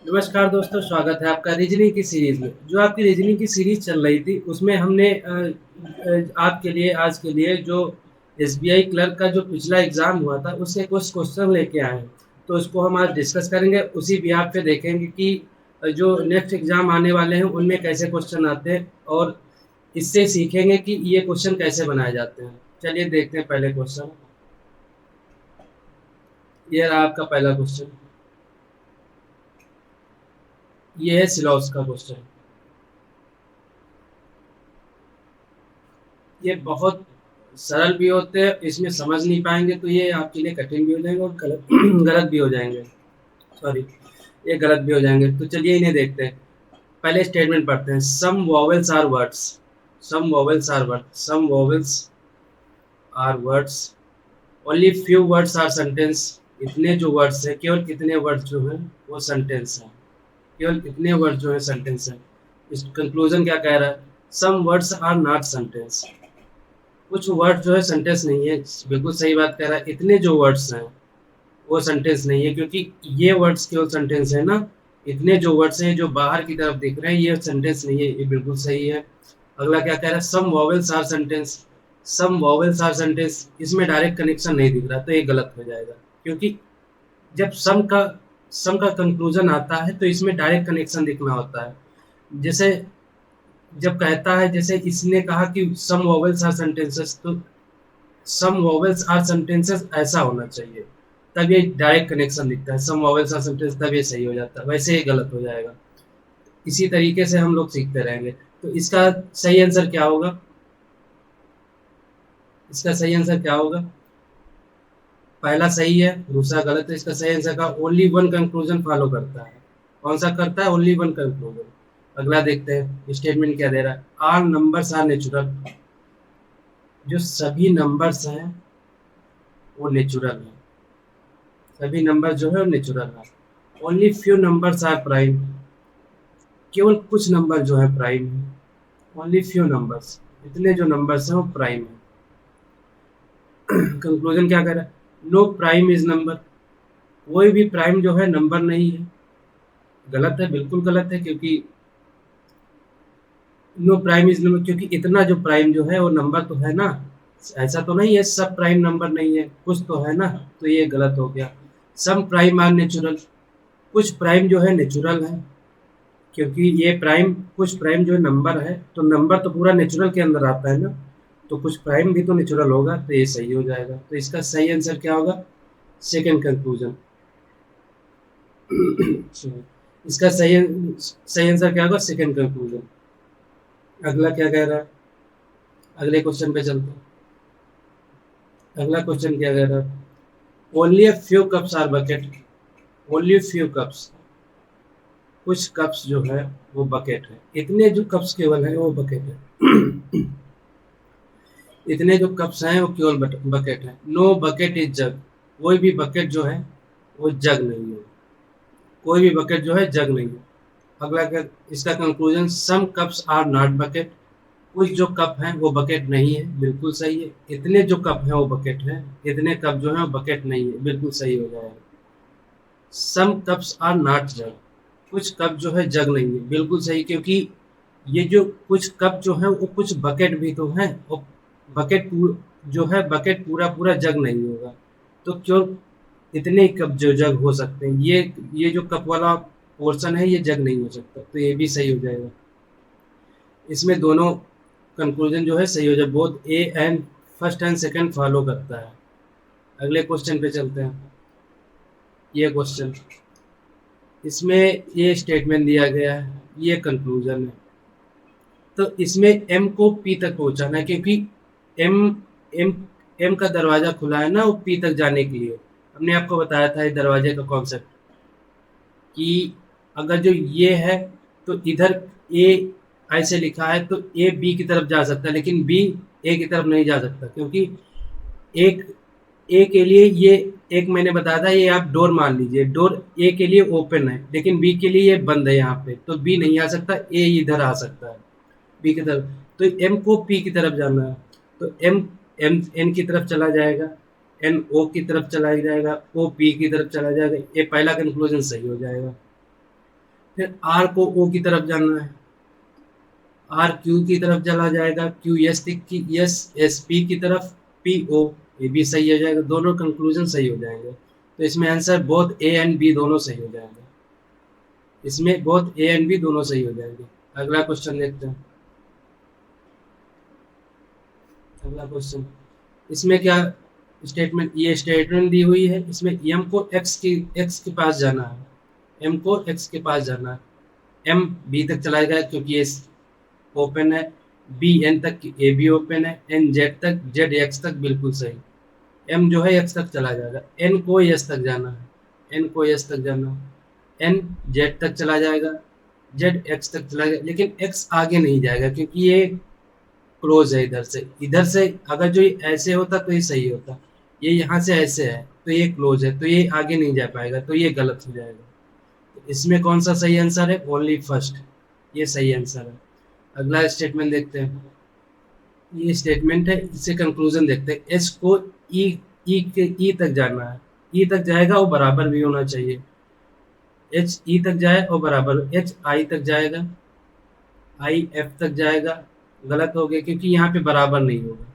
नमस्कार दोस्तों, स्वागत है आपका रीजनिंग की सीरीज़ में। जो आपकी रीजनिंग की सीरीज़ चल रही थी, उसमें हमने आपके लिए आज के लिए जो एसबीआई क्लर्क का जो पिछला एग्ज़ाम हुआ था, उससे कुछ क्वेश्चन लेके आए हैं। तो उसको हम आज डिस्कस करेंगे। उसी बिहाफ़ पे देखेंगे कि जो नेक्स्ट एग्ज़ाम आने वाले हैं, उनमें कैसे क्वेश्चन आते हैं और इससे सीखेंगे कि ये क्वेश्चन कैसे बनाए जाते हैं। चलिए देखते हैं पहले क्वेश्चन। ये रहा आपका पहला क्वेश्चन। ये है सिलॉस का क्वेश्चन। ये बहुत सरल भी होते हैं, इसमें समझ नहीं पाएँगे तो ये आपके लिए कठिन भी हो जाएँगे और गलत गलत भी हो जाएँगे। सॉरी, ये गलत भी हो जाएँगे। तो चलिए इन्हें देखते हैं। पहले स्टेटमेंट पढ़ते हैं। Some vowels are words. Some vowels are words. Some vowels are words. Only few words are sentence. इतने जो वर्ड्स हैं, केवल कितने वर्ड्स जो हैं वो सेंटेंस हैं। केवल इतने वर्ड्स जो हैं सेंटेंस हैं। इस कंक्लूजन क्या कह रहा है? Some words are not sentence. कुछ वर्ड जो है सेंटेंस नहीं है। बिल्कुल सही बात कह रहा है। इतने जो वर्ड्स हैं वो सेंटेंस नहीं है, क्योंकि ये वर्ड्स केवल सेंटेंस है ना। इतने जो वर्ड्स हैं जो बाहर की तरफ दिख रहे हैं ये सेंटेंस नहीं है। ये बिल्कुल सही है। अगला क्या कह रहा है? Some vowels are sentence. Some vowels are sentence, इसमें डायरेक्ट कनेक्शन नहीं दिख रहा तो ये गलत हो जाएगा, क्योंकि जब सम का कंक्लूजन आता है तो इसमें डायरेक्ट कनेक्शन दिखना होता है। जैसे जब कहता है, जैसे इसने कहा कि सम वॉवेल्स आर सेंटेंसेस, तो सम वोवेल्स आर सेंटेंसेस ऐसा होना चाहिए, तब ये डायरेक्ट कनेक्शन दिखता है। सम वोवेल्स आर सेंटेंस, तब ये सही हो जाता है, वैसे ये गलत हो जाएगा। इसी तरीके से हम लोग सीखते रहेंगे। तो इसका सही आंसर क्या होगा? इसका सही आंसर क्या होगा? पहला सही है, दूसरा गलत है। इसका सही आंसर का ओनली वन कंक्लूजन फॉलो करता है। कौन सा करता है? Only one conclusion. अगला देखते हैं स्टेटमेंट क्या दे रहा है। आल नंबर्स आर नेचुरल। जो सभी नंबर्स हैं वो नेचुरल है। सभी नंबर जो है वो नेचुरल है। Only few numbers are prime. केवल कुछ नंबर जो है प्राइम है। ओनली फ्यू नंबर्स, इतने जो नंबर्स हैं वो प्राइम है। कंक्लूजन क्या कर रहा है? No prime is number. कोई भी प्राइम जो है नंबर नहीं है। गलत है, बिल्कुल गलत है, क्योंकि नो प्राइम इज नंबर, क्योंकि इतना जो प्राइम जो है वो नंबर तो है ना। ऐसा तो नहीं है सब प्राइम नंबर नहीं है, कुछ तो है ना। तो ये गलत हो गया। सम प्राइम आर नेचुरल। कुछ प्राइम जो है नेचुरल है, क्योंकि ये प्राइम, कुछ प्राइम जो है नंबर है, तो नंबर तो पूरा नेचुरल के अंदर आता है ना। तो कुछ प्राइम भी तो नेचुरल होगा, तो ये सही हो जाएगा। तो इसका सही आंसर क्या होगा? Second conclusion. इसका सही सही आंसर क्या होगा? Second conclusion. अगला क्या कह रहा है? अगले क्वेश्चन पे चलते हैं। अगला क्वेश्चन क्या कह रहा है? Only a few cups are bucket. Only few cups. कुछ कप्स जो है वो बकेट है। इतने जो कप्स केवल है वो बकेट है। इतने जो कप्स हैं वो केवल बकेट है। No bucket is jug. कोई भी बकेट जो है वो जग नहीं है। कोई भी बकेट जो है जग नहीं है। अगला क्या? इसका conclusion, some cups are not bucket. कुछ जो कप हैं वो बकेट नहीं है। बिल्कुल सही है। इतने जो कप हैं वो बकेट है। इतने कप जो है वो बकेट नहीं है। बिल्कुल सही हो जाएगा। सम कप्स आर नॉट जग। कुछ कप जो है जग नहीं है। बिल्कुल सही, क्योंकि ये जो कुछ कप जो है वो कुछ बकेट भी तो हैं। और बकेट जो है बकेट पूरा पूरा जग नहीं होगा। तो क्यों इतने कप जो जग हो सकते हैं, ये जो कप वाला पोर्शन है ये जग नहीं हो सकता। तो ये भी सही हो जाएगा। इसमें दोनों कंक्लूजन जो है सही हो जाए। Both A and first and second follow करता है। अगले क्वेश्चन पे चलते हैं। ये क्वेश्चन, इसमें ये स्टेटमेंट दिया गया है, ये कंक्लूजन है। तो इसमें एम को पी तक पहुंचाना है, क्योंकि एम एम एम का दरवाजा खुला है ना वो पी तक जाने के लिए। हमने आपको बताया था इस दरवाजे का कॉन्सेप्ट, कि अगर जो ये है तो इधर ए ऐसे लिखा है तो ए बी की तरफ जा सकता है, लेकिन बी ए की तरफ नहीं जा सकता, क्योंकि एक ए के लिए ये, एक मैंने बताया था, ये आप डोर मान लीजिए। डोर ए के लिए ओपन है, लेकिन बी के लिए ये बंद है यहाँ पे, तो बी नहीं आ सकता, ए इधर आ सकता है बी की तरफ। तो एम को पी की तरफ जाना है, तो एम एम एन की तरफ चला जाएगा, एन ओ की तरफ चला जाएगा, ओ पी की तरफ चला जाएगा। ये पहला कंक्लूजन सही हो जाएगा। फिर आर को ओ की तरफ जाना है, आर क्यू की तरफ चला जाएगा, क्यू एस की एस एस पी की तरफ, पी ओ, ये भी सही हो जाएगा, दोनों कंक्लूजन सही हो जाएंगे। तो इसमें answer both A and B दोनों सही हो जाएंगे, इसमें बोथ ए एंड बी दोनों सही हो जाएंगे। अगला क्वेश्चन देखते हैं। अगला क्वेश्चन, इसमें क्या स्टेटमेंट, ये स्टेटमेंट दी हुई है, इसमें एम को एक्स के पास जाना है, एम को एक्स के पास जाना है, एम बी तक चला जाएगा क्योंकि ये ओपन है, बी एन तक ए बी ओपन है, एन जेड तक, जेड एक्स तक बिल्कुल सही, एम जो है एक्स तक चला जाएगा, एन को एस तक जाना है, एन को एस तक जाना है, एन जेड तक चला जाएगा, जेड एक्स तक चला जाएगा, लेकिन एक्स आगे नहीं जाएगा क्योंकि ये क्लोज है इधर से, इधर से अगर जो ये ऐसे होता तो ये सही होता, ये यहाँ से ऐसे है तो ये क्लोज है, तो ये आगे नहीं जा पाएगा, तो ये गलत हो जाएगा। तो इसमें कौन सा सही आंसर है, ओनली फर्स्ट, ये सही आंसर है। अगला स्टेटमेंट देखते हैं, ये स्टेटमेंट है, इससे कंक्लूजन देखते हैं, एस को ई के ई तक जाना है, ई तक जाएगा वो बराबर भी होना चाहिए, एच ई तक जाए और बराबर, एच आई तक जाएगा, आई एफ तक जाएगा, गलत हो गया क्योंकि यहाँ पे बराबर नहीं होगा,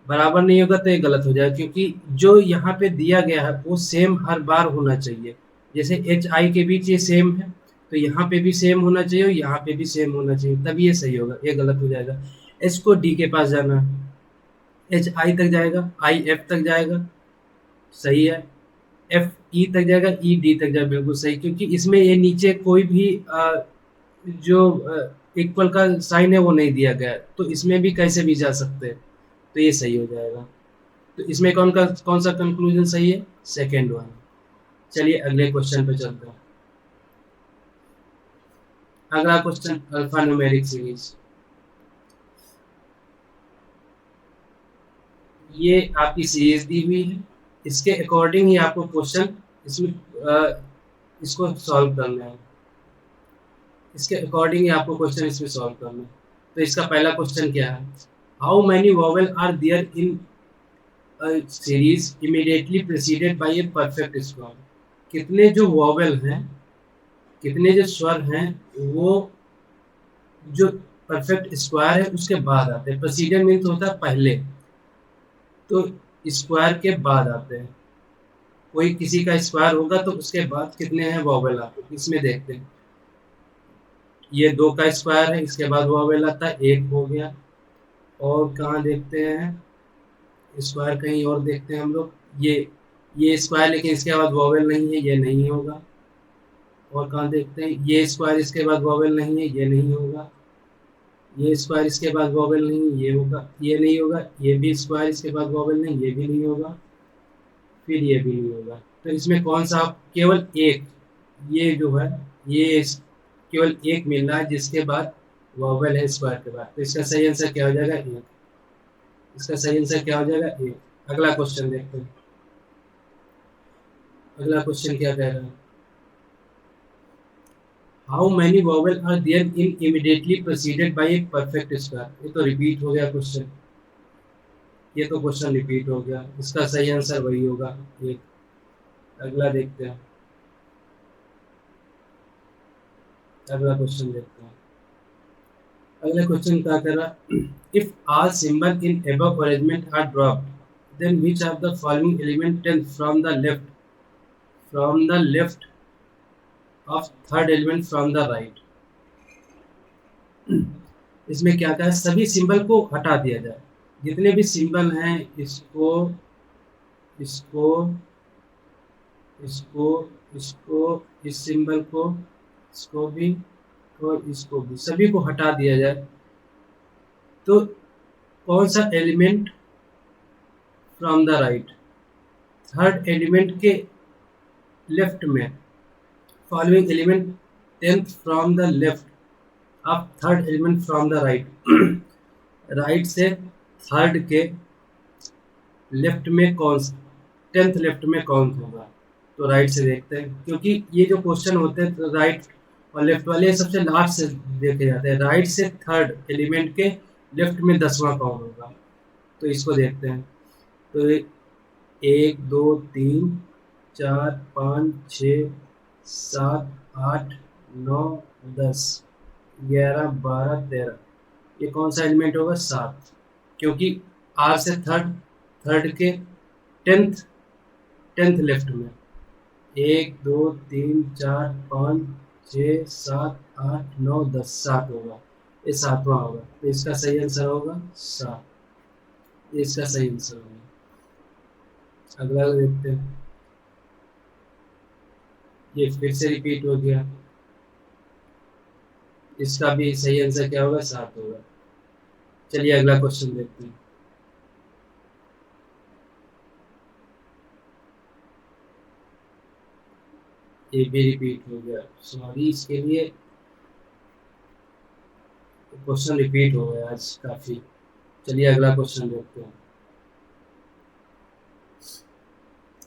बराबर नहीं होगा तो ये गलत हो जाएगा क्योंकि जो यहाँ पे दिया गया है वो सेम हर बार होना चाहिए, जैसे एच आई के बीच ये सेम है तो यहाँ पे भी सेम होना चाहिए और यहाँ पे भी सेम होना चाहिए, तभी ये सही होगा, ये गलत हो जाएगा। एच को डी के पास जाना है, एच आई तक जाएगा, आई एफ तक जाएगा, सही है, एफ ई तक जाएगा, ई डी तक जाएगा, बिल्कुल सही, क्योंकि इसमें ये नीचे कोई भी जो इक्वल का साइन है वो नहीं दिया गया है, तो इसमें भी कैसे भी जा सकते हैं, तो ये सही हो जाएगा। तो इसमें कौन सा कंक्लूजन सही है, सेकेंड वन। चलिए अगले क्वेश्चन पे चलते हैं। अगला क्वेश्चन, अल्फा न्यूमेरिक सीरीज, ये आपकी सीरीज दी हुई है, इसके अकॉर्डिंग ही आपको क्वेश्चन इसमें इसको सॉल्व करना है, इसके अकॉर्डिंग ही आपको क्वेश्चन इसमें सॉल्व करना है। तो इसका पहला क्वेश्चन क्या है, how many vowel are there in series immediately preceded by a perfect square, कितने जो वॉवेल हैं, कितने जो स्वर हैं वो जो परफेक्ट स्क्वायर है उसके बाद आते हैं, प्रेसिडेड मीन्स होता है पहले, तो स्क्वायर के बाद आते हैं, कोई किसी का स्क्वायर होगा तो उसके बाद कितने हैं वॉवेल आते हैं, इसमें देखते हैं, ये 2 का स्क्वायर है, इसके बाद वॉवेल आता है, 1 हो गया, और कहाँ देखते हैं स्क्वायर, कहीं और देखते हैं हम लोग, ये स्क्वायर, लेकिन इसके बाद वॉवेल नहीं है, ये नहीं होगा, और कहाँ देखते हैं, ये स्क्वायर इसके बाद वॉवेल नहीं है, ये नहीं होगा, ये स्क्वायर इसके बाद वॉवेल नहीं, ये होगा, ये नहीं होगा, ये भी स्क्वायर इसके बाद वॉवेल नहीं, ये भी नहीं होगा, फिर ये भी नहीं होगा, तो इसमें कौन सा, केवल एक, ये जो है ये केवल एक मिल रहा है जिसके बाद वॉवेल है स्क्वायर के बाद, तो इसका सही आंसर क्या हो जाएगा, एक, इसका सही आंसर क्या हो जाएगा, एक। अगला क्वेश्चन देखते हैं, अगला क्वेश्चन क्या कह रहा है, how many vowel are there in immediately preceded by a perfect square, ये तो रिपीट हो गया क्वेश्चन, ये तो क्वेश्चन रिपीट हो गया, इसका सही आंसर वही होगा, एक। अगला देखते हैं, अगला क्वेश्चन देखते हैं, अगला क्वेश्चन क्या कर रहा, if all symbol in above arrangement are dropped then which of the following element tends from the left of third element from the right, इसमें क्या कहा है, सभी सिंबल को हटा दिया जाए, जितने भी सिंबल हैं इसको इसको इसको इसको इस सिंबल को, इसको भी और इसको भी, सभी को हटा दिया जाए, तो कौन सा element from the right, third element के लेफ्ट में, following element tenth from the left of third element from the right, right से थर्ड के लेफ्ट में कौन सा, टेंथ लेफ्ट में कौन होगा, तो राइट से देखते हैं, क्योंकि ये जो क्वेश्चन होते हैं तो राइट और लेफ्ट वाले सबसे लास्ट से देखे जाते हैं, राइट से थर्ड एलिमेंट के लेफ्ट में 10वां कौन होगा, तो इसको देखते हैं, तो 1 2 3 4 5 6 7 8 9, 10, 11, 12, 13। ये कौन सा एलिमेंट होगा? 7, क्योंकि आर से थर्ड, थर्ड के टेंथ, टेंथ लेफ्ट में 1, 2, 3, 4, 5, 6, 7, 8, 9, 10, 7 होगा। ये सातवां होगा, तो इसका सही आंसर होगा 7। ये इसका सही आंसर होगा। अगला देखते हैं। ये फिर से रिपीट हो गया। इसका भी सही आंसर क्या होगा? 7 होगा। चलिए अगला क्वेश्चन देखते हैं। ये भी रिपीट हो गया, सॉरी इसके लिए। क्वेश्चन रिपीट हो गया आज काफी। चलिए अगला क्वेश्चन देखते हैं।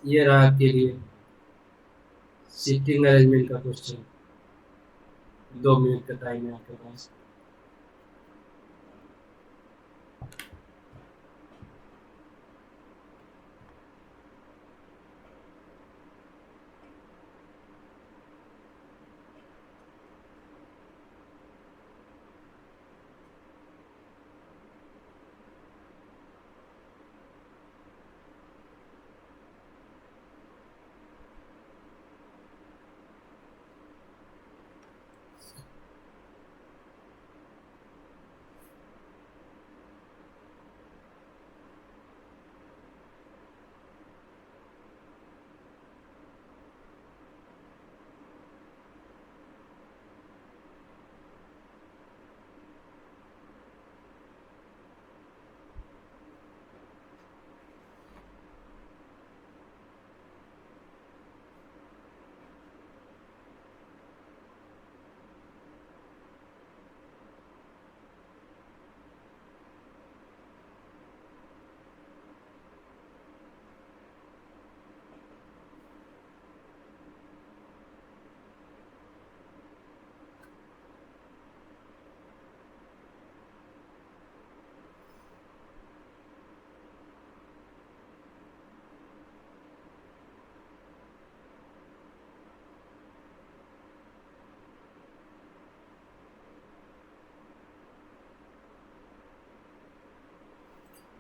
ये रहा आपके लिए सीटिंग अरेंजमेंट का क्वेश्चन। 2 मिनट का टाइम है आपके पास।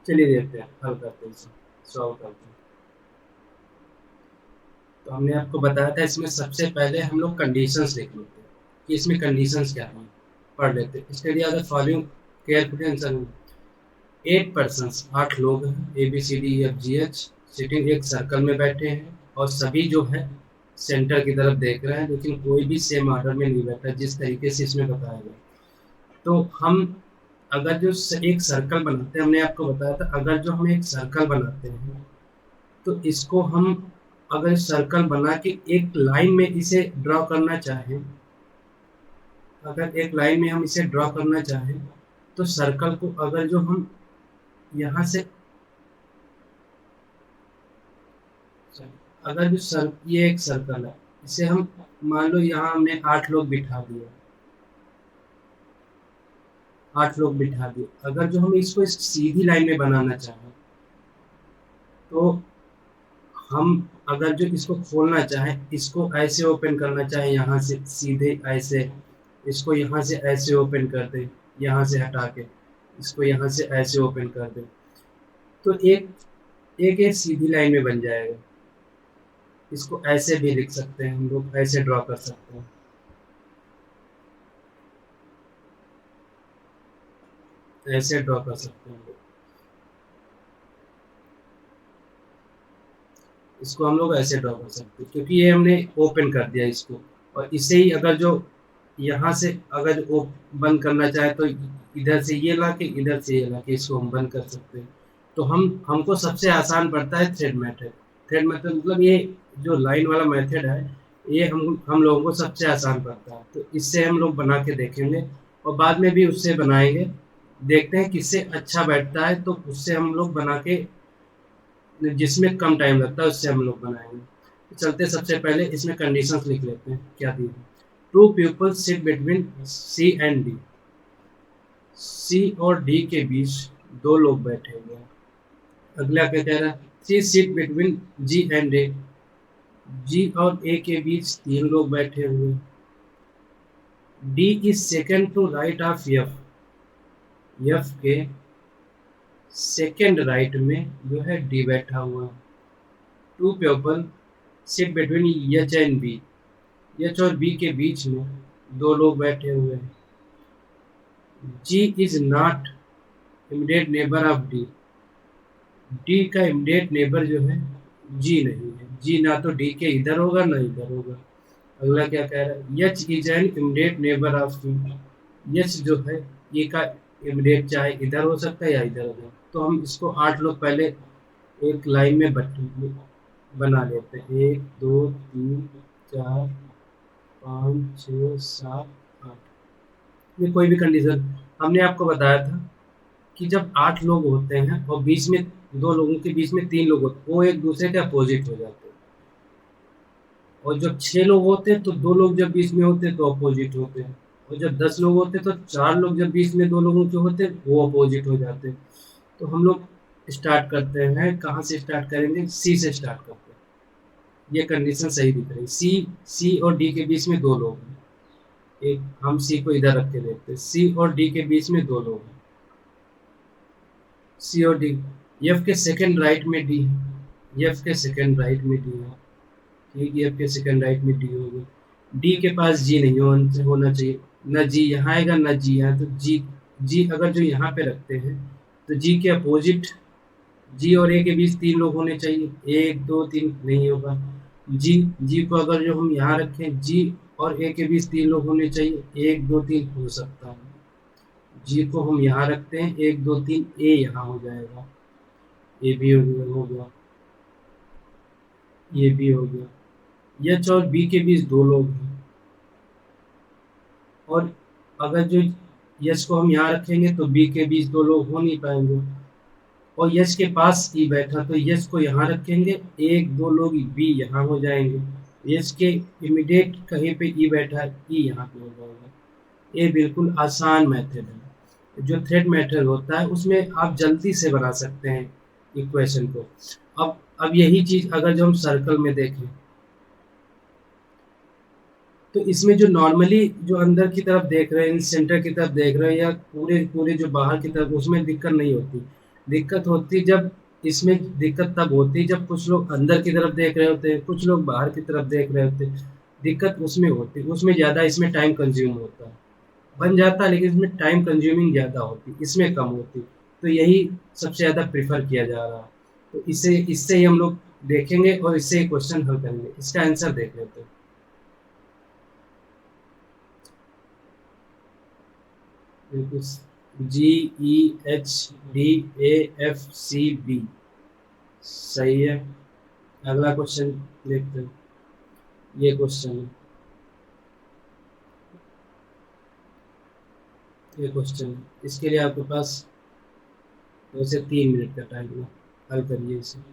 चलिए देखते हैं, हल करते हैं, सॉल्व करते हैं। तो हमने आपको बताया था इसमें सबसे पहले हम लोग कंडीशंस लिख लेते हैं कि इसमें कंडीशंस क्या हैं, पढ़ लेते हैं। इसके लिए अगर फॉलोइंग केयरफुली आंसर। 8 पर्सन, 8 लोग हैं, A B C D E F G H, sitting एक सर्कल में बैठे हैं और सभी जो है सेंटर की तरफ देख रहे हैं, लेकिन कोई भी सेम ऑर्डर में नहीं बैठा जिस तरीके से इसमें बताया गया। तो हम अगर जो एक सर्कल बनाते हैं, हमने आपको बताया था अगर जो हम एक सर्कल बनाते हैं तो इसको हम अगर सर्कल बना के एक लाइन में इसे ड्रॉ करना चाहें, अगर एक लाइन में हम इसे ड्रॉ करना चाहें तो सर्कल को अगर जो हम यहाँ से, अगर जो सर ये एक सर्कल है, इसे हम मान लो यहाँ हमने 8 लोग बिठा दिए, 8 लोग बिठा दिए। अगर जो हम इसको इस सीधी लाइन में बनाना चाहें तो हम अगर जो इसको खोलना चाहें, इसको ऐसे ओपन करना चाहें, यहाँ से सीधे ऐसे, इसको यहाँ से ऐसे ओपन कर दें, यहाँ से हटा के इसको यहाँ से ऐसे ओपन कर दें, तो एक एक एक सीधी लाइन में बन जाएगा। इसको ऐसे भी लिख सकते हैं, हम लोग ऐसे ड्रॉ कर सकते हैं, ऐसे ड्रॉ कर सकते हैं। इसको हम लोग ऐसे ड्रॉ कर सकते हैं क्योंकि ये हमने ओपन कर दिया इसको। और इसे ही अगर जो यहाँ से अगर वो बंद करना चाहे तो इधर से ये ला के इधर से ये ला के इसको हम बंद कर सकते हैं। तो हमको सबसे आसान पड़ता है थ्रेड मेथड। थ्रेड मेथड मतलब ये जो लाइन वाला मेथड है, ये हम लोगों को सबसे आसान पड़ता है। तो इससे हम लोग बना के देखेंगे और बाद में भी उससे बनाएंगे, देखते हैं किससे अच्छा बैठता है तो उससे हम लोग बना के, जिसमें कम टाइम लगता है उससे हम लोग बनाएंगे। तो चलते सबसे पहले इसमें कंडीशंस लिख लेते हैं क्या दी है। 2 peoples sit between C and D, C और डी के बीच 2 लोग बैठे हुए हैं। अगला क्या कह रहा है? C sit between G and A, G और ए के बीच 3 लोग बैठे हुए हैं। D is second to right of F. F के सेकेंड राइट में जो है डी बैठा हुआ है। Two people sit between H and B. H और बी के बीच में दो लोग बैठे हुए हैं। G is not immediate neighbour of D. D का इमीडिएट नेबर जो है जी नहीं है। जी ना तो डी के इधर होगा ना इधर होगा। अगला क्या कह रहा है, H is an immediate neighbour of E. H जो है ये का इमीडिएट चाहे इधर हो सकता है या इधर हो। तो हम इसको 8 लोग पहले एक लाइन में बना लेते हैं। 1 2 3 4 5 6 7 8। ये कोई भी कंडीशन हमने आपको बताया था कि जब 8 लोग होते हैं और बीच में दो लोगों के बीच में 3 लोग होते हैं, वो एक दूसरे के अपोजिट हो जाते हैं। और जब 6 लोग होते हैं तो दो लोग जब बीच में होते हैं तो अपोजिट होते हैं। और जब 10 लोग होते हैं तो 4 लोग जब बीच में दो लोगों के होते हैं वो अपोजिट हो जाते हैं। तो हम लोग स्टार्ट करते हैं, कहाँ से स्टार्ट करेंगे, सी से स्टार्ट करते हैं। ये कंडीशन सही दिख रही है। सी सी और डी के बीच में दो लोग हैं। एक हम सी को इधर रख के देखते हैं। सी और डी के बीच में दो लोग हैं। सी और डी। एफ के सेकंड राइट में डी है। एफ के सेकंड राइट में डी है। ठीक है, एफ के सेकंड राइट में डी होगी। डी के पास जी नहीं होना चाहिए। न जी यहाँ आएगा न जी यहाँ। तो जी जी अगर जो यहाँ पे रखते हैं तो जी के अपोजिट जी और ए के बीच 3 लोग होने चाहिए। 1 2 3 नहीं होगा। जी जी को अगर जो हम यहाँ रखें जी और ए के बीच 3 लोग होने चाहिए। 1 2 3 हो सकता है। जी को हम यहाँ रखते हैं। 1 2 3 ए यहाँ हो जाएगा। ए भी हो गया। ये भी हो गया। एच और बी के बीच दो लोग हैं। और अगर जो यश को हम यहाँ रखेंगे तो बी के बीच दो लोग हो नहीं पाएंगे। और यश के पास ई बैठा तो यश को यहाँ रखेंगे। एक दो लोग बी यहाँ हो जाएंगे। यश के इमीडिएट कहीं पे ई बैठा है, ई यहाँ पे हो जाएगा। ये बिल्कुल आसान मेथड है। जो थ्रेड मेथड होता है उसमें आप जल्दी से बना सकते हैं इक्वेशन को। अब यही चीज अगर जो हम सर्कल में देखें तो इसमें जो नॉर्मली जो अंदर की तरफ देख रहे हैं, सेंटर की तरफ देख रहे हैं या पूरे पूरे जो बाहर की तरफ, उसमें दिक्कत नहीं होती। दिक्कत होती जब इसमें दिक्कत तब होती जब कुछ लोग अंदर की तरफ देख रहे होते हैं, कुछ लोग बाहर की तरफ देख रहे होते हैं। दिक्कत उसमें होती, उसमें ज़्यादा इसमें टाइम कंज्यूम होता है। बन जाता है लेकिन इसमें टाइम कंज्यूमिंग ज़्यादा होती, इसमें कम होती। तो यही सबसे ज़्यादा प्रेफर किया जा रहा है। तो इससे इससे ही हम लोग देखेंगे और इससे क्वेश्चन हल करेंगे। इसका आंसर देख लेते हैं। G E H D A F C B सही है। अगला क्वेश्चन देखते हैं। ये क्वेश्चन है। ये क्वेश्चन है, इसके लिए आपके पास 2 से 3 मिनट का टाइम है। हल करिए इसे।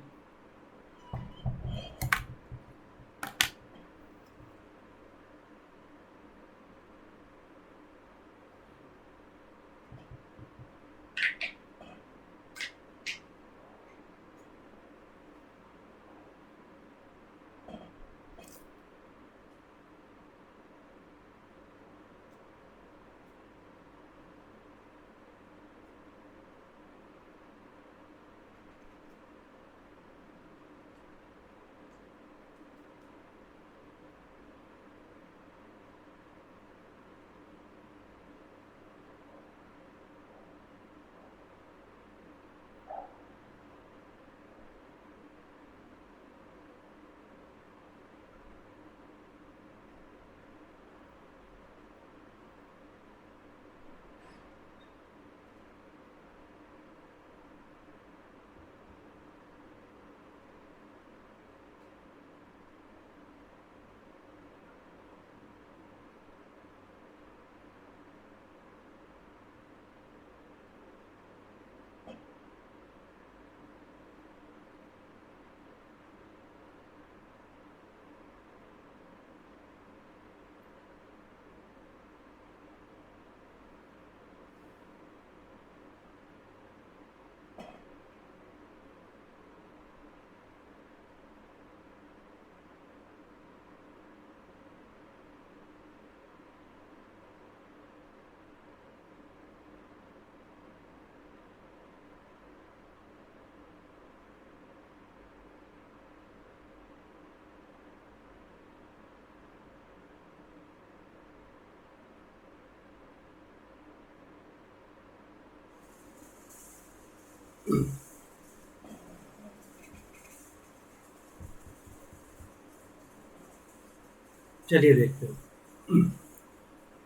चलिए देखते हैं,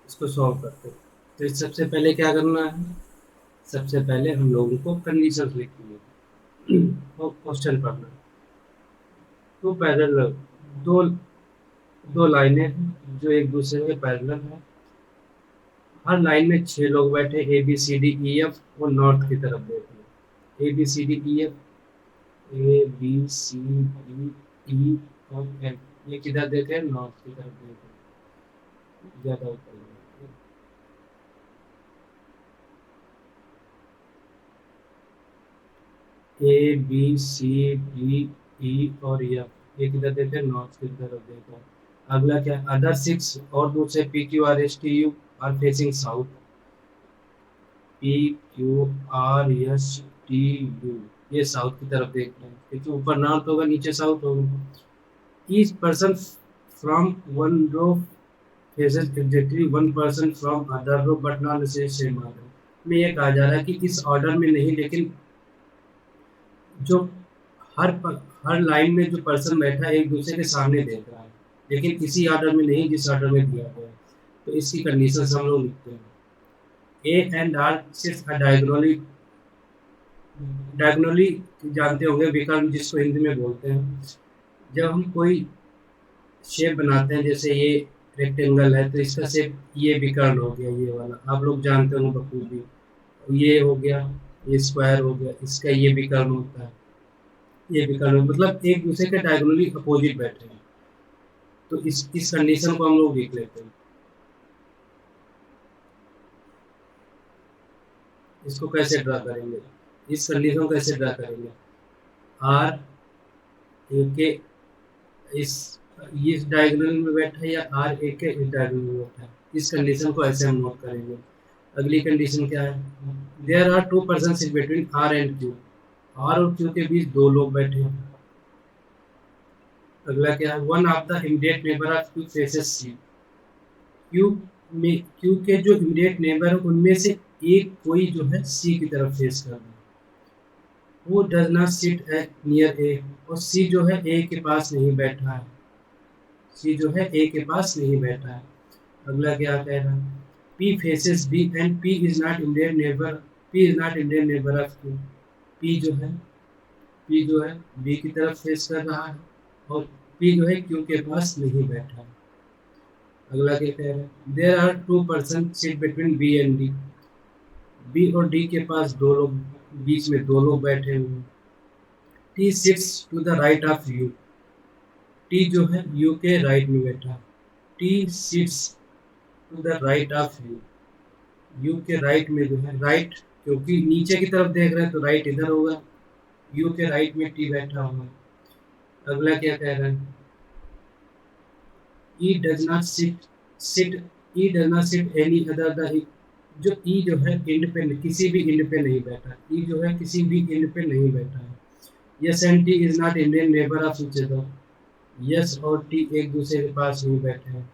इसको सॉल्व करते हैं। तो इस सबसे पहले क्या करना है, सबसे पहले हम लोगों को कंडीशंस लिखनी है और क्वेश्चन पढ़ना है। तो पैरेलल दो दो लाइनें हैं जो एक दूसरे के पैरेलल है। हर लाइन में 6 लोग बैठे, A B C D E F, वो नॉर्थ की तरफ देख रहे हैं। A B C D E F, A B C D E और एफ, ये किधर देख रहे हैं, नॉर्थ की तरफ देख रहे हैं, ज्यादा ऊपर नहीं। ए बी सी डी ई और एफ, ये किधर देख रहे हैं, नॉर्थ की तरफ देख रहे हैं। अगला क्या, अदर 6 और दूसरे P Q R S T U are facing south. P Q R S T U, ये साउथ की तरफ देख रहे हैं, क्योंकि ऊपर नॉर्थ होगा नीचे साउथ होगा। Each person from one row faces exactly one person from other row but not same order. में ये कहा जा रहा है कि इस ऑर्डर में नहीं, लेकिन जो हर लाइन में जो पर्सन बैठा है एक दूसरे के सामने देख रहा है, लेकिन इसी ऑर्डर में नहीं जिस ऑर्डर में दिया गया है। तो इसकी कंडीशन हम लोग लिखते हैं। ए एंड आर सिर्फ डायगोनली, डायगोनली जानते होंगे विकर्ण, जिसको हिंदी में बोलते हैं। जब हम कोई शेप बनाते हैं, जैसे ये रेक्टेंगल है तो इसका शेप ये विकर्ण हो गया, ये वाला आप लोग जानते होंगे बखूबी। ये हो गया, ये स्क्वायर हो गया, इसका ये विकर्ण होता है, ये विकर्ण मतलब एक दूसरे के डायगोनली अपोजिट बैठे हैं। तो इस कंडीशन को हम लोग लिख लेते हैं। इसको कैसे ड्रा करेंगे, इस कंडीशन को कैसे ड्रा करेंगे, आर ए के इस डायगोनल में बैठा है या आर ए के इस डायगोनल में बैठा है, इस कंडीशन को ऐसे हम नोट करेंगे। अगली कंडीशन क्या है, there are two person between R and Q, R और क्यू के बीच 2 लोग बैठे हैं। अगला क्या है, one of the immediate neighbour of Q faces C, Q के जो इमीडिएट नेबर है उनमें से एक कोई जो है सी की तरफ फेस कर रहा है। वो डज नॉट सिट नियर ए, और सी जो है ए के पास नहीं बैठा है, सी जो है ए के पास नहीं बैठा है। अगला क्या कह रहा है, P faces B and P is not Indian neighbor, P is not Indian neighbor of Q, P जो है बी की तरफ फेस कर रहा है और पी जो है क्यू के पास नहीं बैठा है। अगला क्या कह रहा है, there are two person sit between B and D, B और डी के पास 2 लोग, बीच में 2 लोग बैठे हुए हैं। T sits to the right of U, T जो है यू के राइट में बैठा है। T sits to the right of U, U के राइट में जो है, राइट क्योंकि नीचे की तरफ देख रहे हैं तो राइट इधर होगा, यू के राइट में टी बैठा होगा। अगला क्या कह रहा है, E does not sit E does not sit any other the, जो ई जो है इंड पे, किसी भी इंड पे नहीं बैठा, ई जो है किसी भी इंड पे नहीं बैठा है। Yes and T is not Indian neighbor of each other, yes और टी एक दूसरे के पास नहीं बैठे हैं,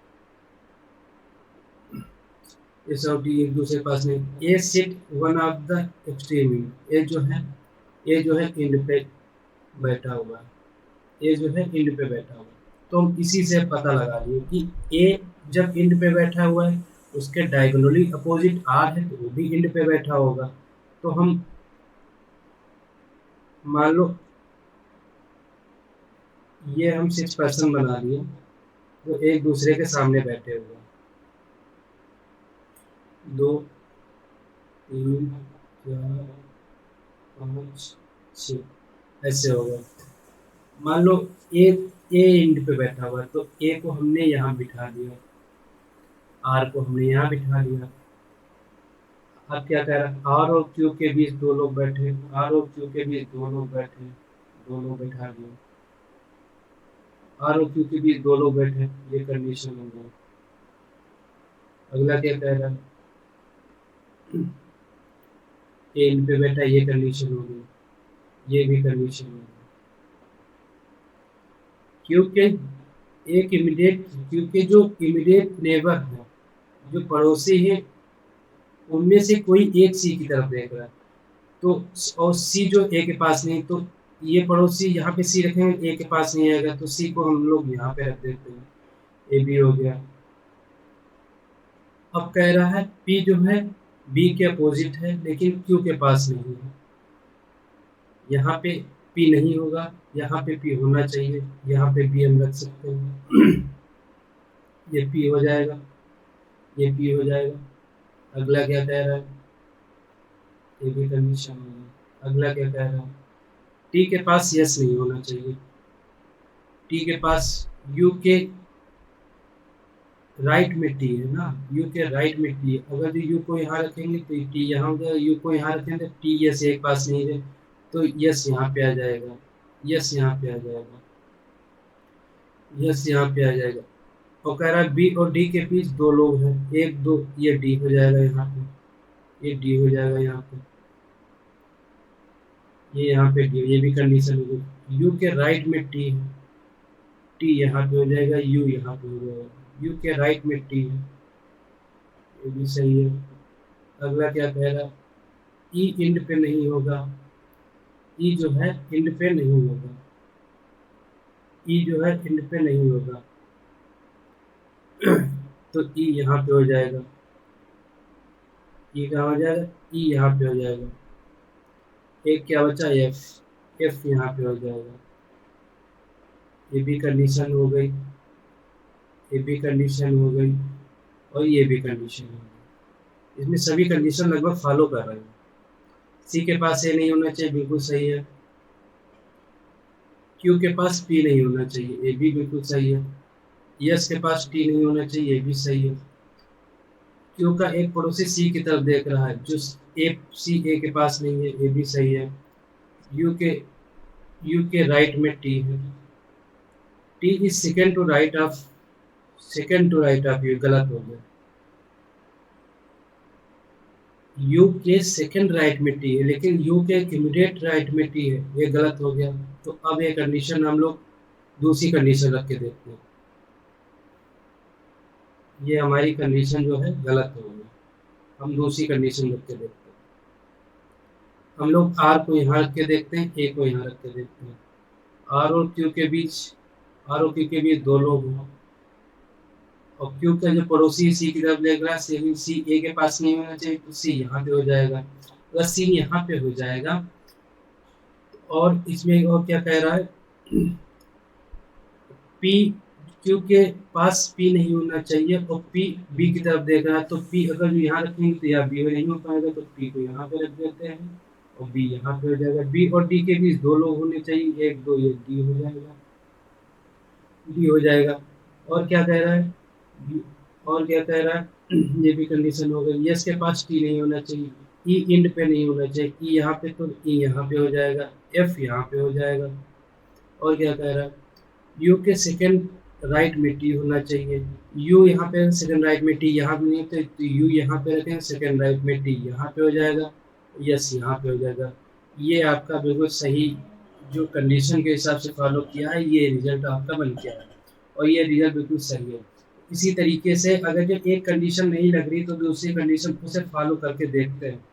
यस और टी एक दूसरे के पास नहीं। A sit one of the extreme end, A जो है इंड पे बैठा हुआ है, ए जो है इंड पे बैठा हुआ है। तो हम इसी से पता लगा लिए कि ए जब इंड पे बैठा हुआ है उसके डायगोनली अपोजिट आर है तो वो भी इंड पे बैठा होगा। तो हम मान लो ये हम 6 पर्सन बना लिए जो एक दूसरे के सामने बैठे हुए हैं, 2 3 4 5 6 ऐसे हो गए। मान लो ए इंड पे बैठा हुआ है तो ए को हमने यहाँ बिठा दिया, आर को हमने यहाँ बिठा दिया। अब क्या कह रहा है, आर और क्यू के बीच 2 लोग बैठे, आर और क्यू के बीच 2 लोग बैठे, 2 लोग बैठा दिए, आर और क्यू के बीच 2 लोग बैठे, ये कंडीशन हो गई। अगला क्या कह रहा है, ए इन पे बैठा, ये कंडीशन हो गई, ये भी कंडीशन हो गई। क्योंकि क्योंकि जो इमीडिएट नेबर है, जो पड़ोसी है, उनमें से कोई एक सी की तरफ देख रहा है, तो और सी जो ए के पास नहीं, तो ये पड़ोसी यहाँ पे सी रखेंगे, ए के पास नहीं आएगा, तो सी को हम लोग यहाँ पे रख देते हैं, ए बी हो गया। अब कह रहा है पी जो है बी के अपोजिट है लेकिन क्यू के पास नहीं है। यहाँ पे पी नहीं होगा, यहाँ पे पी होना चाहिए, यहाँ पे बी हम रख सकते हैं। ये पी हो जाएगा, ये पी हो जाएगा। अगला क्या कह रहा है, ये भी कंडीशन हो गई। अगला क्या कह रहा है, टी के पास यस नहीं होना चाहिए, टी के पास यू के राइट में टी है ना, यू के राइट में टी है। अगर यू को यहाँ रखेंगे तो टी यहाँ हो जाएगा, यू को यहाँ रखेंगे तो टी यस एक पास नहीं है, तो यस यहाँ पे आ जाएगा, यस यहाँ पे आ जाएगा, यस यहाँ पे आ जाएगा। और कह रहा है बी और डी के बीच दो लोग हैं, एक दो, ये डी हो जाएगा यहाँ पे, ये डी हो जाएगा यहाँ पे, ये यहाँ पे डी, ये भी कंडीशन हो गई। यू के राइट में टी है, टी यहाँ पे हो जाएगा, यू यहाँ पे हो जाएगा, यू के राइट में टी है, ये भी सही है। अगला क्या कह रहा है, ई इंड पे नहीं होगा, ई जो है इंड पे नहीं होगा, ई जो है इंड पे नहीं होगा। तो ई यहाँ पे हो जाएगा, ई कहाँ हो जाएगा, ई यहाँ पे हो जाएगा। एक क्या बचा, एफ, एफ यहाँ पे हो जाएगा। ये भी कंडीशन हो गई, ये भी कंडीशन हो गई, और ये भी कंडीशन हो गई। इसमें सभी कंडीशन लगभग फॉलो कर रहे हैं। सी के पास ए नहीं होना चाहिए, बिल्कुल सही है। क्यू के पास पी नहीं होना चाहिए, ये भी बिल्कुल सही है। यस के पास टी नहीं होना चाहिए, ये भी सही है। क्यू का एक पड़ोसी सी की तरफ देख रहा है, जो ए सी ए के पास नहीं है, ये भी सही है। यू के राइट में टी है, T is second to right of, second to right of, ये गलत हो गया। यू के सेकेंड राइट में टी है लेकिन यू के इमीडिएट राइट में टी है, ये गलत हो गया। तो अब ये कंडीशन हम लोग दूसरी कंडीशन रख के देखते हैं। ये हमारी कंडीशन जो है गलत हो गई, हम दूसरी कंडीशन रख के देखते हैं। हम लोग आर को यहाँ रख के देखते हैं, ए को यहाँ रख के देखते हैं। आर और क्यू के बीच, आर और क्यू के बीच दो लोग हैं, और क्यू का जो पड़ोसी सी की तरफ देख रहा है, सी ए के पास नहीं होना चाहिए, तो सी यहाँ पे हो जाएगा। अगर सी यहाँ पे हो जाएगा, और इसमें और क्या कह रहा है, पी क्यू के पास पी नहीं होना चाहिए, और पी बी की तरफ देख रहा है, तो पी अगर यहाँ रखेंगे तो यहाँ बी नहीं हो पाएगा, तो पी को यहाँ पे रख देते हैं, और बी यहाँ पे हो जाएगा। बी और डी के बीच दो लोग होने चाहिए, एक दो, ये डी हो जाएगा, डी हो जाएगा। और क्या कह रहा है, और क्या कह रहा है, ये भी कंडीशन हो गई। यस के पास टी नहीं होना चाहिए, ई इंड पे नहीं होना चाहिए, ई यहाँ पे, तो ई यहाँ पे हो जाएगा, एफ यहाँ पे हो जाएगा। और क्या कह रहा है, यू के सेकेंड राइट में टी होना चाहिए, यू यहाँ पे सेकेंड राइट में टी यहाँ पे नहीं, तो यू यहाँ पे रखें, सेकेंड राइट में टी यहाँ पे हो जाएगा, यस यहाँ पे हो जाएगा। ये आपका बिल्कुल सही जो कंडीशन के हिसाब से फॉलो किया है, ये रिजल्ट आपका बन गया है, और ये रिजल्ट बिल्कुल सही है। इसी तरीके से अगर जो एक कंडीशन नहीं लग रही तो दूसरी कंडीशन उसे फॉलो करके देखते हैं।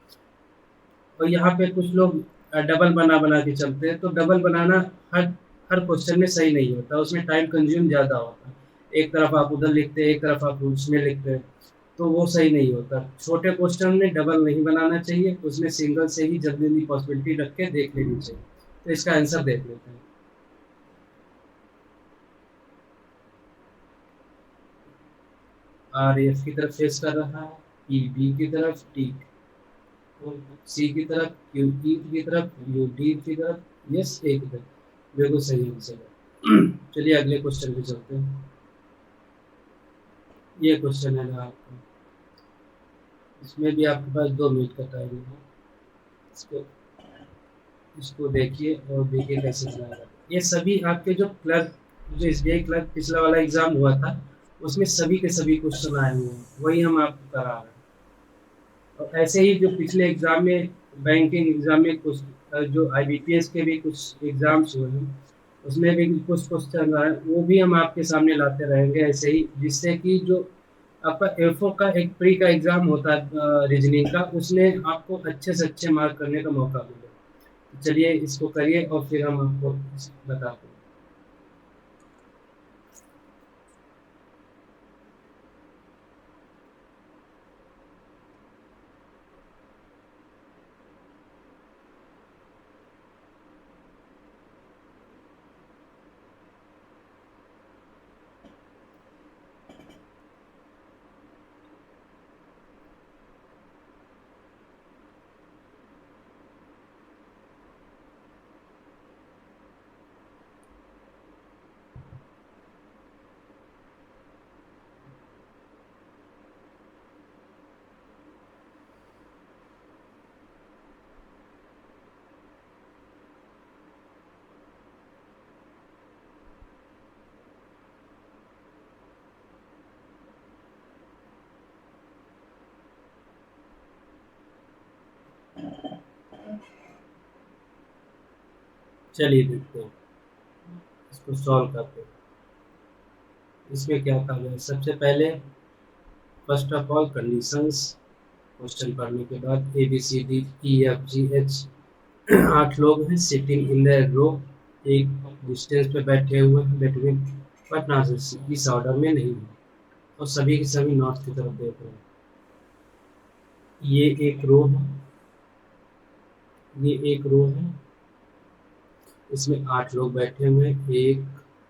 और यहाँ पे कुछ लोग डबल बना के चलते हैं, तो डबल बनाना हर हर क्वेश्चन में सही नहीं होता, उसमें टाइम कंज्यूम ज़्यादा होता है। एक तरफ आप उधर लिखते हैं, एक तरफ आप उसमें लिखते हैं, तो वो सही नहीं होता। छोटे क्वेश्चन में डबल नहीं बनाना चाहिए, उसमें सिंगल से ही जल्दी जल्दी पॉसिबिलिटी रख के देख लेनी चाहिए। तो इसका आंसर देख लेते हैं। आर एफ की तरफ फेस कर रहा है, ई बी की तरफ, टी सी की तरफ, क्यू ई की तरफ, यू डी की तरफ, यस ए की तरफ। बिल्कुल सही आंसर है। चलिए अगले क्वेश्चन पे चलते हैं। ये क्वेश्चन है ना आपका, इसमें भी आपके पास 2 मिनट का टाइम है। इसको इसको देखिए और देखिए कैसे चलाएगा। ये सभी आपके जो क्लर्क, जो एसबीआई क्लर्क पिछला वाला एग्जाम हुआ था, उसमें सभी के सभी क्वेश्चन आए हुए हैं, वही हम आपको करा रहे हैं। और ऐसे ही जो पिछले एग्जाम में, बैंकिंग एग्जाम में कुछ, जो आईबीपीएस के भी कुछ एग्जाम्स हुए हैं, उसमें भी कुछ क्वेश्चन आए, वो भी हम आपके सामने लाते रहेंगे ऐसे ही, जिससे कि जो आपका एफओ का एक प्री का एग्जाम होता है रीजनिंग का, उसमें आपको अच्छे से अच्छे मार्क करने का मौका मिलेगा। चलिए इसको करिए और फिर हम आपको बताते हैं। चलिए देखते हैं, इसको सॉल्व करते हैं। इसमें क्या कहा गया है? सबसे पहले first of all conditions, question पढ़ने के बाद A B C D E F G H 8 लोग हैं सिटिंग इन द रो, एक डिस्टेंस पे बैठे हुए हैं बिटवीन पटना से, इस ऑर्डर में नहीं है, और सभी के सभी नॉर्थ की तरफ देख रहे हैं। ये एक रो है, ये एक रो है, इसमें 8 लोग बैठे हुए हैं, 1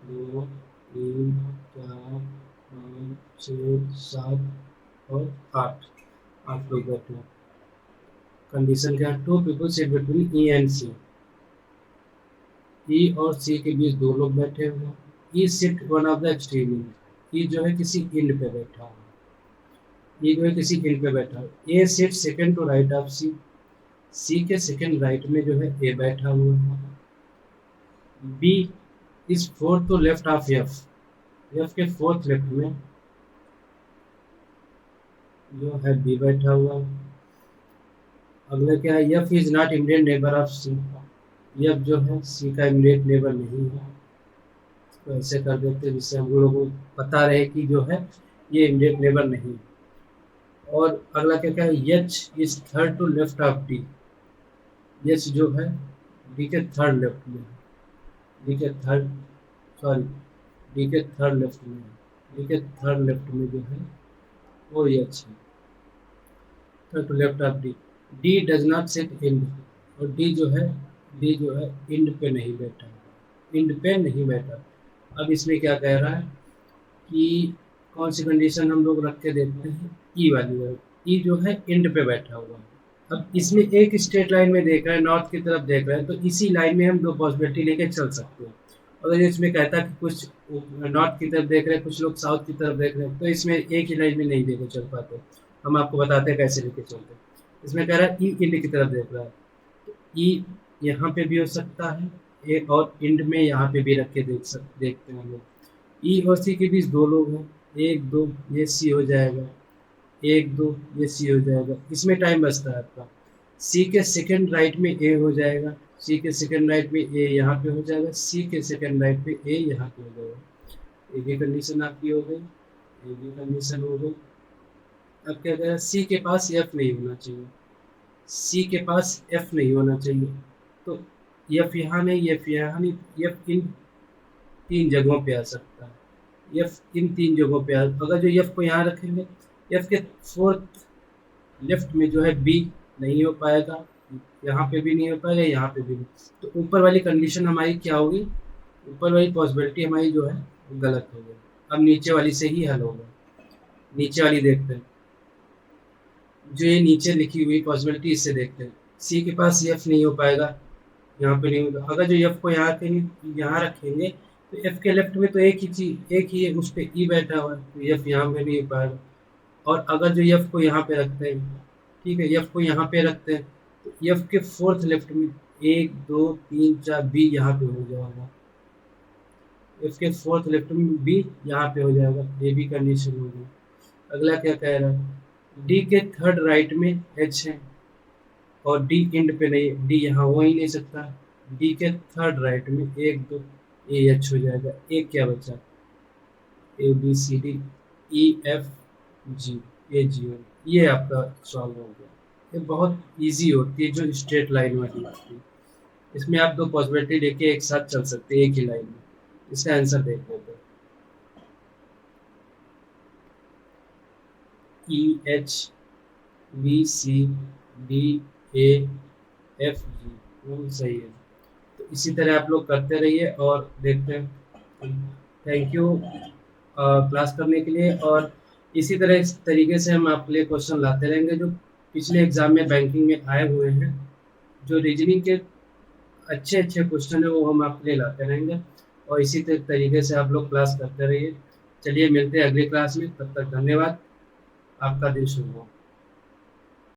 2 3 4 5 6 7 और 8, 8 लोग बैठे हैं। कंडीशन क्या है? 2 people sit between E and C, E और सी के बीच 2 लोग बैठे हुए हैं। E sit one of the extreme end, E जो है किसी एंड पे बैठा है, ई जो है किसी एंड पे बैठा है। A sit second to right of C, C के सेकंड राइट में जो है ए बैठा हुआ है। B is fourth to left of F, F के फोर्थ लेफ्ट में जो है बी बैठा हुआ है। अगला क्या है? F is not immediate neighbour of C, F जो है सी का इमीडिएट नेबर नहीं है। तो ऐसे कर देते हैं जिससे हम लोगों को पता रहे कि जो है ये इमीडिएट नेबर नहीं है। और अगला क्या क्या है? H is third to left of D, H जो है डी के थर्ड लेफ्ट में, डी के थर्ड सॉरी डी के थर्ड लेफ्ट में, डी के थर्ड लेफ्ट में जो है वो एच है, third to left of D. D does not sit end, और डी जो है इंड पे नहीं बैठा, इंड पे नहीं बैठा। अब इसमें क्या कह रहा है कि कौन सी कंडीशन हम लोग रख के देखते हैं? ई वाली है, ई जो है इंड पे बैठा हुआ है। अब इसमें एक स्ट्रेट लाइन में देख रहा है, नॉर्थ की तरफ देख रहा है, तो इसी लाइन में हम दो पॉसिबिलिटी लेके चल सकते हैं। अगर इसमें कहता है कि कुछ नॉर्थ की तरफ देख रहे हैं, कुछ लोग साउथ की तरफ देख रहे हैं, तो इसमें एक ही लाइन में नहीं लेके चल पाते। हम आपको बताते हैं कैसे लेके चलते हैं। इसमें कह रहा है ई इंड की तरफ देख रहा है, ई यहाँ पे भी हो सकता है, एक और इंड में यहाँ पे भी रख के देखते हैं लोग। ई और सी के बीच 2 लोग हैं, 1 2 ये सी हो जाएगा, 1 2 ये सी हो जाएगा। इसमें टाइम बचता है आपका। सी के सेकंड राइट में ए हो जाएगा, सी के सेकंड राइट में ए यहाँ पे हो जाएगा, सी के सेकंड राइट पे ए यहाँ पे हो जाएगा। ये कंडीशन आपकी हो गई, ये कंडीशन हो गई। अब क्या करें? सी के पास एफ नहीं होना चाहिए, सी के पास एफ नहीं होना चाहिए, तो एफ यहाँ नहीं, एफ यहाँ नहीं, एफ इन 3 जगहों पे आ सकता है, एफ इन 3 जगहों पे अगर जो एफ को यहाँ रखेंगे, एफ के फोर्थ लेफ्ट में जो है बी नहीं हो पाएगा, यहाँ पे भी नहीं हो पाएगा, यहाँ पे भी नहीं। तो ऊपर वाली कंडीशन हमारी क्या होगी? ऊपर वाली पॉसिबिलिटी हमारी जो है वो गलत हो गई। अब नीचे वाली से ही हल होगा। नीचे वाली देखते हैं, जो ये नीचे लिखी हुई पॉसिबिलिटी, इससे देखते हैं। सी के पास एफ नहीं हो पाएगा, यहाँ पे नहीं होगा। अगर जो एफ को यहाँ रखेंगे, तो एफ के लेफ्ट में तो एक ही चीज, एक ही है, उस पर ई बैठा हुआ है, तो एफ यहाँ पे नहीं हो पाएगा। और अगर जो एफ को यहाँ पे रखते हैं, ठीक है, एफ को यहाँ पे रखते हैं, तो एफ के फोर्थ लेफ्ट में 1 2 3 4 बी यहाँ पे हो जाएगा, एफ के फोर्थ लेफ्ट में बी यहाँ पे हो जाएगा। ये भी कंडीशन होगी। अगला क्या कह रहा है? डी के थर्ड राइट में एच है, और डी इंड पे नहीं, डी यहाँ हो ही नहीं सकता। डी के थर्ड राइट में 1 2 ए एच हो जाएगा। एक क्या बचा? A B C D E F G, ये जी है। ये आपका सॉल्व हो गया। ये बहुत ईज़ी होती है जो स्ट्रेट लाइन वाली होती है। इसमें आप 2 पॉसिबिलिटी लेके एक साथ चल सकते हैं एक ही लाइन में। इसका आंसर देख लेते हैं। E H B C D A F G बिल्कुल सही है। तो इसी तरह आप लोग करते रहिए और देखते हैं। थैंक यू क्लास करने के लिए और इसी तरह इस तरीके से हम आपके लिए क्वेश्चन लाते रहेंगे जो पिछले एग्जाम में बैंकिंग में आए हुए हैं। जो रीजनिंग के अच्छे अच्छे क्वेश्चन है वो हम आपके लिए लाते रहेंगे और इसी तरीके से आप लोग क्लास करते रहिए। चलिए मिलते हैं अगली क्लास में, तब तक धन्यवाद। आपका दिन शुभ हो।